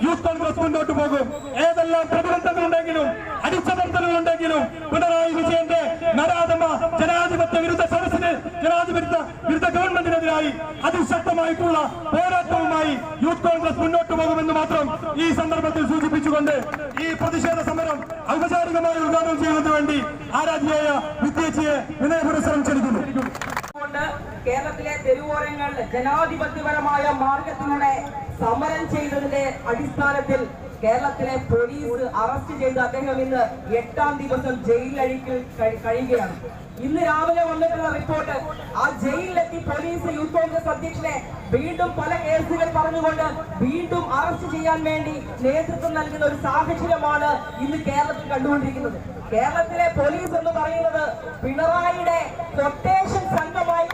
Youth Congress മുന്നോട്ട് പോകും. ഏതെല്ലാം പ്രതിബന്ധങ്ങളുണ്ടെങ്കിലും അടിച്ചമർത്തലുകളുണ്ടെങ്കിലും പിണറായി വിജയന്റെ നരാധമ ജനാധിപത്യ വിരുദ്ധ സദസ്സിന് വിരുദ്ധ ഗവൺമെന്റിനെതിരായി അതിശക്തമായിട്ടുള്ള പോരാട്ടവുമായി യൂത്ത് കോൺഗ്രസ് മുന്നോട്ട് പോകുമെന്ന് മാത്രം ഈ സന്ദർഭത്തിൽ സൂചിപ്പിച്ചുകൊണ്ട് ഈ പ്രതിഷേധ സമരം ഔപചാരികമായി ഉദ്ഘാടനം ചെയ്യുന്നതിന് വേണ്ടി ആരാധ്യയായ വിദ്യേച്ചിയെ വിനയപുരസ്സരം ക്ഷണിക്കുന്നു. കേരളത്തിലെ തെരുവോരങ്ങളിൽ ജനാധിപത്യപരമായ മാർഗത്തിലൂടെ സമരം ചെയ്തതിന്റെ അടിസ്ഥാനത്തിൽ കേരളത്തിലെ പോലീസ് അറസ്റ്റ് ചെയ്ത് അദ്ദേഹം ഇന്ന് 8ാം ദിവസം ജയിലിലഴിക്കൽ കഴിയുകയാണ്. ഇന്ന് രാവിലെ വന്നിട്ടുള്ള റിപ്പോർട്ട്, ആ ജയിലിലെത്തി പോലീസ് യൂത്ത് കോൺഗ്രസ് അധ്യക്ഷനെ വീണ്ടും പല കേസുകൾ പറഞ്ഞുകൊണ്ട് വീണ്ടും അറസ്റ്റ് ചെയ്യാൻ വേണ്ടി നേതൃത്വം നൽകുന്ന ഒരു സാഹചര്യമാണ് ഇന്ന് കേരളത്തിൽ കണ്ടുകൊണ്ടിരിക്കുന്നത്. കേരളത്തിലെ പോലീസ് എന്ന് പറയുന്നത് പിണറായിയുടെ കൊട്ടേഷൻ സംഘമായി